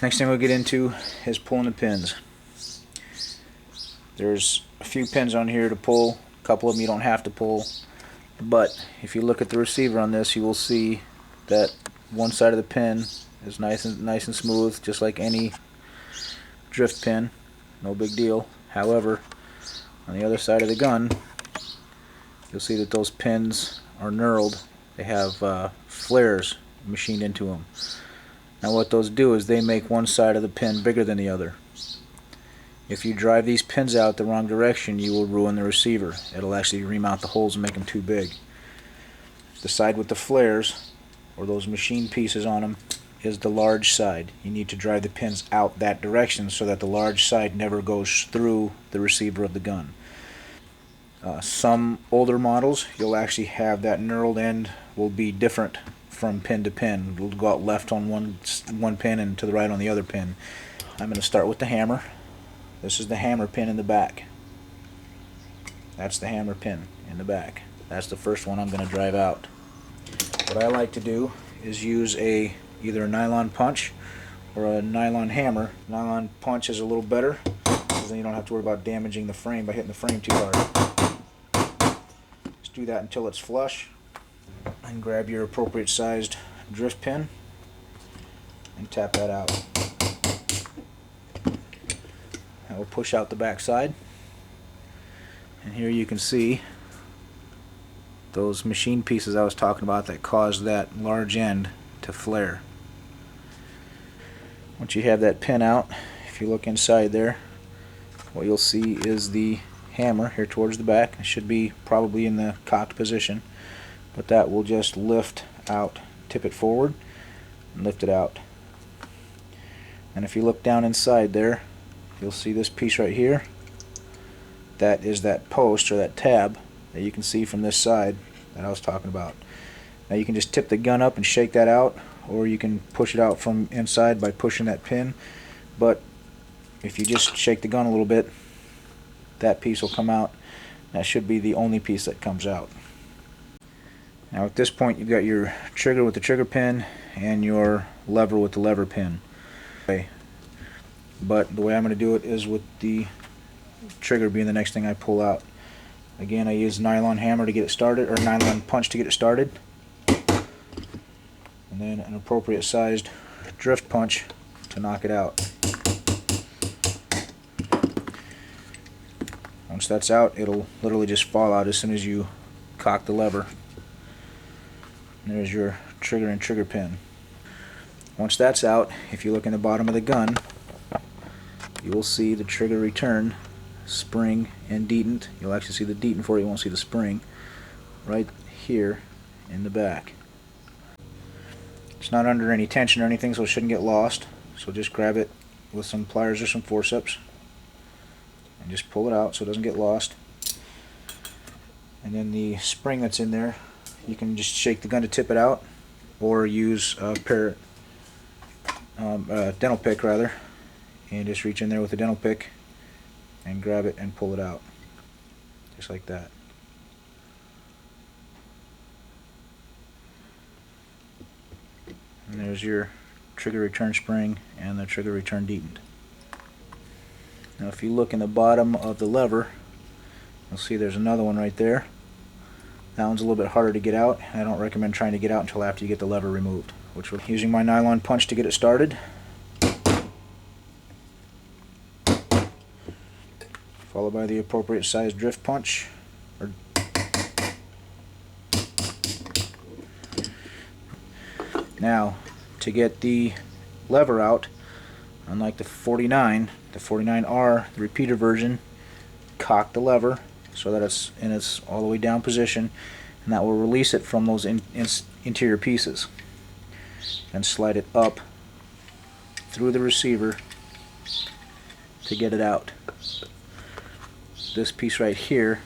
next thing we'll get into is pulling the pins. There's a few pins on here to pull, a couple of them you don't have to pull, but if you look at the receiver on this, you will see that one side of the pin is nice and smooth, just like any drift pin, no big deal. However, on the other side of the gun, you'll see that those pins are knurled. They have flares machined into them. Now what those do is they make one side of the pin bigger than the other. If you drive these pins out the wrong direction, you will ruin the receiver. It'll actually remount the holes and make them too big. The side with the flares, or those machine pieces on them, is the large side. You need to drive the pins out that direction so that the large side never goes through the receiver of the gun. Some older models, you'll actually have that knurled end will be different from pin to pin. It'll go out left on one pin and to the right on the other pin. I'm going to start with the hammer. This is the hammer pin in the back. That's the hammer pin in the back. That's the first one I'm going to drive out. What I like to do is use either a nylon punch or a nylon hammer. Nylon punch is a little better because then you don't have to worry about damaging the frame by hitting the frame too hard. Just do that until it's flush, and grab your appropriate sized drift pin and tap that out. That will push out the back side, and here you can see those machine pieces I was talking about that cause that large end to flare. Once you have that pin out, if you look inside there, what you'll see is the hammer here towards the back. It should be probably in the cocked position, but that will just lift out, tip it forward and lift it out. And if you look down inside there, you'll see this piece right here. That is that post or that tab that you can see from this side that I was talking about. Now you can just tip the gun up and shake that out, or you can push it out from inside by pushing that pin, but if you just shake the gun a little bit, that piece will come out. That should be the only piece that comes out. Now at this point you've got your trigger with the trigger pin and your lever with the lever pin. Okay. But the way I'm going to do it is with the trigger being the next thing I pull out. Again, I use nylon hammer to get it started, or nylon punch to get it started, and then an appropriate sized drift punch to knock it out. Once that's out, it'll literally just fall out as soon as you cock the lever. And there's your trigger and trigger pin. Once that's out, if you look in the bottom of the gun, you will see the trigger return spring and detent. You'll actually see the detent for it, you won't see the spring, right here in the back. It's not under any tension or anything, so it shouldn't get lost. So just grab it with some pliers or some forceps and just pull it out so it doesn't get lost. And then the spring that's in there, you can just shake the gun to tip it out, or use a dental pick rather, and just reach in there with a dental pick and grab it and pull it out, just like that. And there's your trigger return spring and the trigger return detent. Now if you look in the bottom of the lever, you'll see there's another one right there. That one's a little bit harder to get out. I don't recommend trying to get out until after you get the lever removed. Which we're using my nylon punch to get it started. Followed by the appropriate size drift punch. Now, to get the lever out, unlike the 49R, the repeater version, cock the lever so that it's in its all the way down position, and that will release it from those interior pieces. And slide it up through the receiver to get it out. This piece right here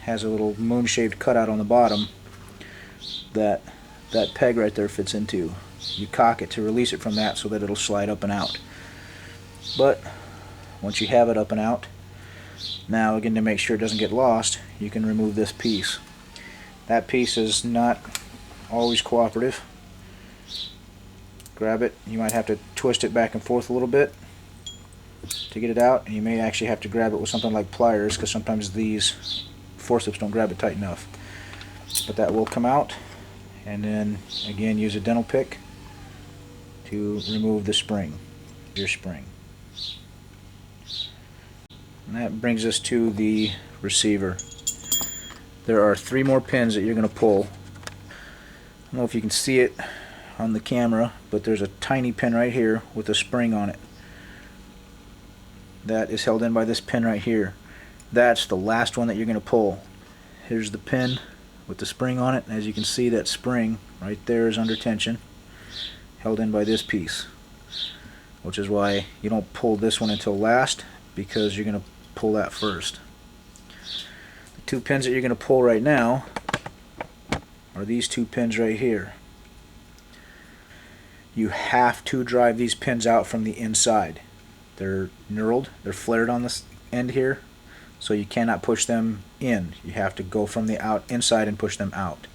has a little moon-shaped cutout on the bottom that peg right there fits into. You cock it to release it from that so that it'll slide up and out. But once you have it up and out, now again, to make sure it doesn't get lost, you can remove this piece. That piece is not always cooperative. grab it. You might have to twist it back and forth a little bit to get it out, and you may actually have to grab it with something like pliers, because sometimes these forceps don't grab it tight enough. But that will come out, and then again use a dental pick to remove the spring, your spring. And that brings us to the receiver. There are 3 more pins that you're going to pull. I don't know if you can see it on the camera, but there's a tiny pin right here with a spring on it. That is held in by this pin right here. That's the last one that you're going to pull. Here's the pin with the spring on it. As you can see, that spring right there is under tension, held in by this piece, which is why you don't pull this one until last, because you're going to pull that first. The 2 pins that you're going to pull right now are these 2 pins right here. You have to drive these pins out from the inside. They're knurled, they're flared on this end here, so you cannot push them in. You have to go from the inside and push them out.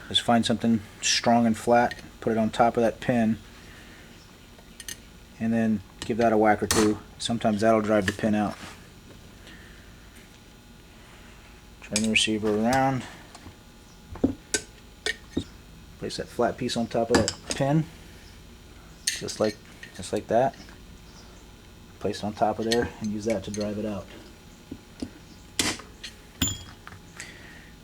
Just find something strong and flat, put it on top of that pin, and then give that a whack or 2. Sometimes that'll drive the pin out. Turn the receiver around. Place that flat piece on top of that pin, just like that. Place it on top of there and use that to drive it out.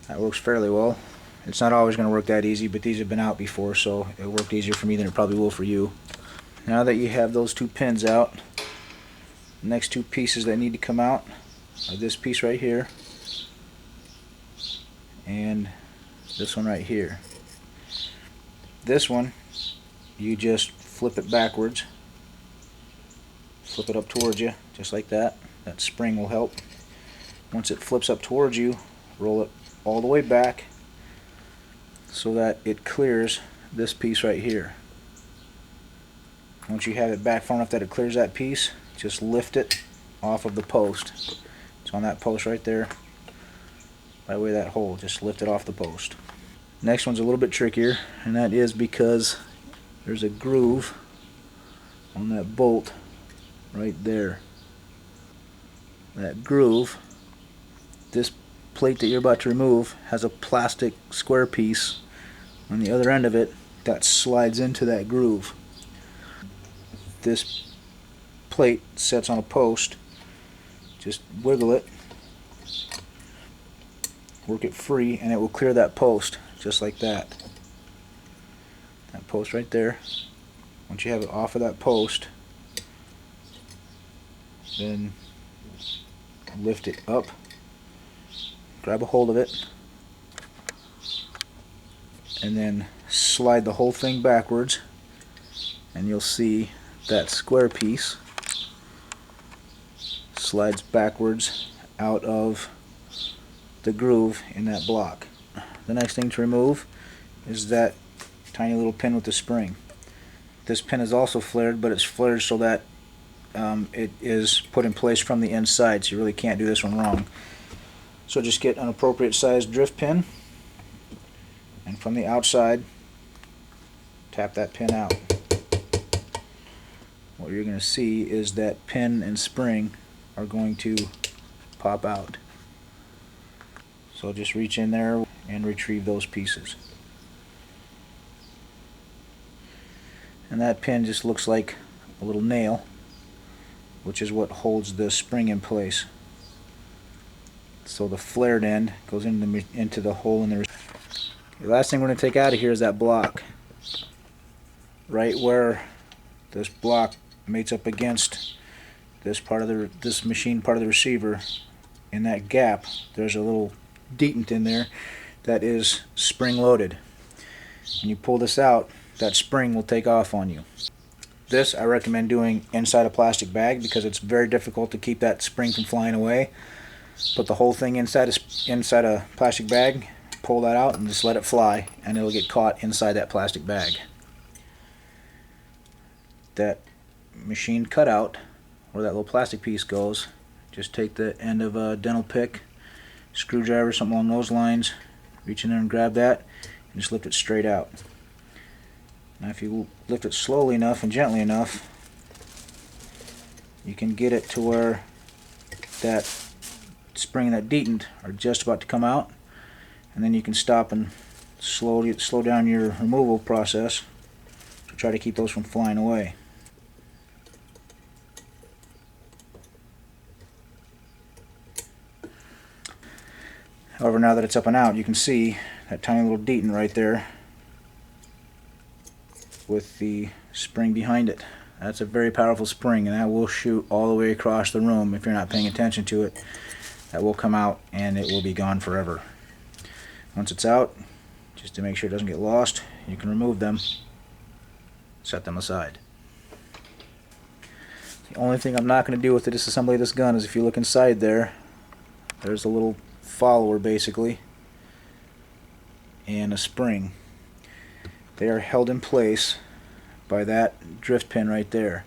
That works fairly well. It's not always going to work that easy, but these have been out before, so it worked easier for me than it probably will for you. Now that you have those 2 pins out, the next 2 pieces that need to come out are this piece right here and this one right here. This one, you just flip it backwards, flip it up towards you, just like that. That spring will help. Once it flips up towards you, roll it all the way back so that it clears this piece right here. Once you have it back far enough that it clears that piece, just lift it off of the post. It's on that post right there, by way of that hole. Just lift it off the post. Next one's a little bit trickier, and that is because there's a groove on that bolt right there. That groove, this plate that you're about to remove has a plastic square piece on the other end of it that slides into that groove. This plate sets on a post. Just wiggle it, work it free, and it will clear that post just like that. That post right there. Once you have it off of that post, then lift it up, grab a hold of it, and then slide the whole thing backwards, and you'll see that square piece slides backwards out of the groove in that block. The next thing to remove is that tiny little pin with the spring. This pin is also flared, but it's flared so that it is put in place from the inside, so you really can't do this one wrong. So just get an appropriate sized drift pin, and from the outside tap that pin out. What you're going to see is that pin and spring are going to pop out. So just reach in there and retrieve those pieces. And that pin just looks like a little nail, which is what holds the spring in place. So the flared end goes into the hole in the. The last thing we're going to take out of here is that block. Right where this block mates up against this part of this machine part of the receiver, in that gap, there's a little detent in there that is spring loaded. When you pull this out, that spring will take off on you. This I recommend doing inside a plastic bag because it's very difficult to keep that spring from flying away. Put the whole thing inside a plastic bag, pull that out, and just let it fly, and it'll get caught inside that plastic bag. That machine cutout, where that little plastic piece goes, just take the end of a dental pick, screwdriver, something along those lines, reach in there and grab that, and just lift it straight out. Now if you lift it slowly enough and gently enough, you can get it to where that spring and that detent are just about to come out, and then you can stop and slow down your removal process to try to keep those from flying away. However, now that it's up and out, you can see that tiny little detent right there with the spring behind it. That's a very powerful spring, and that will shoot all the way across the room if you're not paying attention to it. That will come out and it will be gone forever. Once it's out, just to make sure it doesn't get lost, you can remove them, set them aside. The only thing I'm not going to do with the disassembly of this gun is if you look inside there, there's a little follower basically and a spring. They are held in place by that drift pin right there.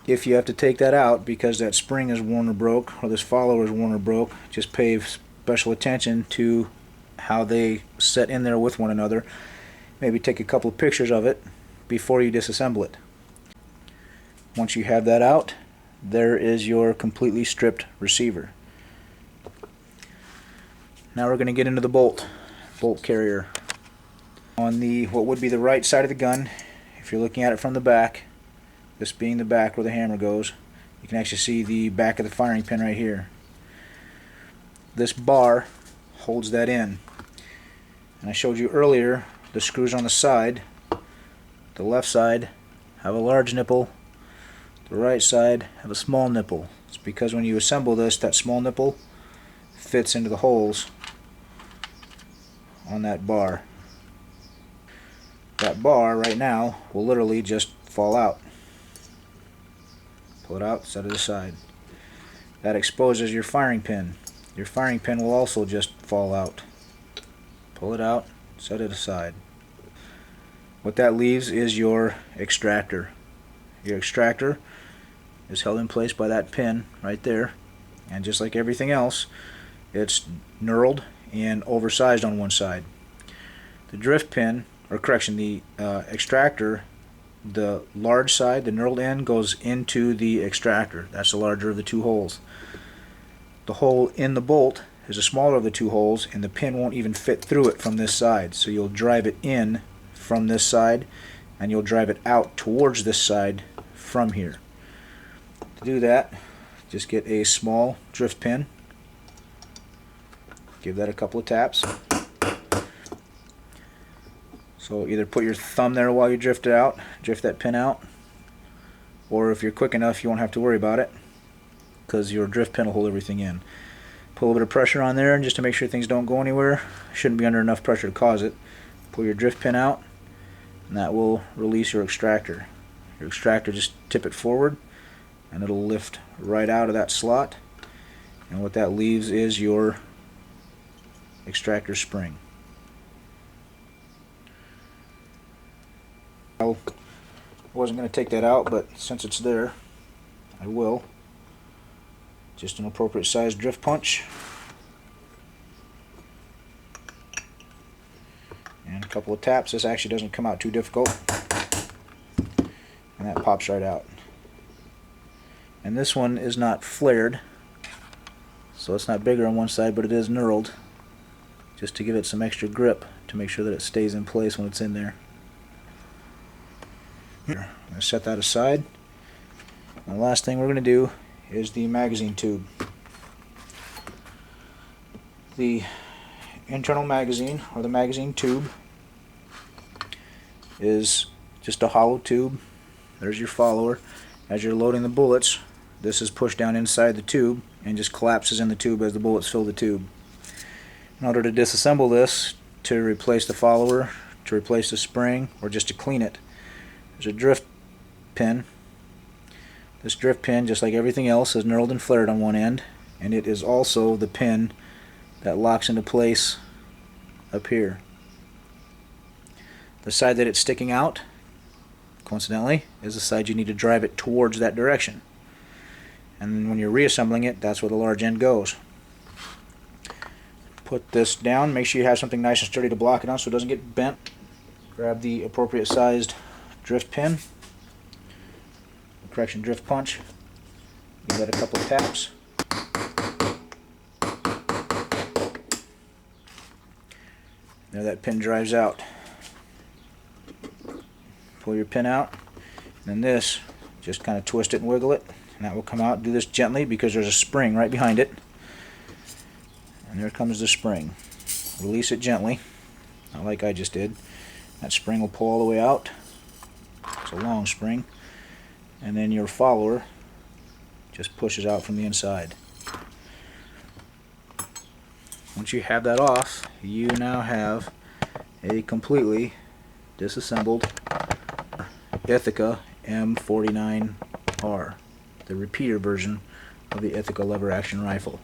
If you have to take that out because that spring is worn or broke, or this follower is worn or broke, just pay special attention to how they set in there with one another. Maybe take a couple of pictures of it before you disassemble it. Once you have that out, there is your completely stripped receiver. Now we're going to get into the bolt carrier. On the what would be the right side of the gun, if you're looking at it from the back, this being the back where the hammer goes, you can actually see the back of the firing pin right here. This bar holds that in. And I showed you earlier the screws on the side. The left side have a large nipple, the right side have a small nipple. It's because when you assemble this, that small nipple fits into the holes on that bar. That bar right now will literally just fall out. Pull it out, set it aside. That exposes your firing pin. Your firing pin will also just fall out. Pull it out, set it aside. What that leaves is your extractor. Your extractor is held in place by that pin right there, and just like everything else, it's knurled and oversized on one side. The drift pin, or correction, the extractor, the large side, the knurled end, goes into the extractor. That's the larger of the two holes. The hole in the bolt is the smaller of the two holes, and the pin won't even fit through it from this side. So you'll drive it in from this side, and you'll drive it out towards this side from here. To do that, just get a small drift pin, give that a couple of taps. So either put your thumb there while you drift that pin out, or if you're quick enough, you won't have to worry about it because your drift pin will hold everything in. Put a little bit of pressure on there just to make sure things don't go anywhere. Shouldn't be under enough pressure to cause it. Pull your drift pin out, and that will release your extractor. Your extractor, just tip it forward, and it'll lift right out of that slot. And what that leaves is your extractor spring. I wasn't going to take that out, but since it's there, I will. Just an appropriate sized drift punch. And a couple of taps. This actually doesn't come out too difficult. And that pops right out. And this one is not flared, so it's not bigger on one side, but it is knurled, just to give it some extra grip to make sure that it stays in place when it's in there. Here, I'm going to set that aside. And the last thing we're going to do is the magazine tube. The internal magazine, or the magazine tube, is just a hollow tube. There's your follower. As you're loading the bullets, this is pushed down inside the tube and just collapses in the tube as the bullets fill the tube. In order to disassemble this, to replace the follower, to replace the spring, or just to clean it, there's a drift pin. This drift pin, just like everything else, is knurled and flared on one end, and it is also the pin that locks into place up here. The side that it's sticking out, coincidentally, is the side you need to drive it towards that direction. And when you're reassembling it, that's where the large end goes. Put this down, make sure you have something nice and sturdy to block it on so it doesn't get bent. Grab the appropriate sized drift pin, drift punch, give that a couple of taps. There that pin drives out. Pull your pin out, and then this, just kind of twist it and wiggle it, and that will come out. Do this gently because there's a spring right behind it. And there comes the spring. Release it gently, not like I just did. That spring will pull all the way out. It's a long spring. And then your follower just pushes out from the inside. Once you have that off, you now have a completely disassembled Ithaca M49R, the repeater version of the Ithaca lever action rifle.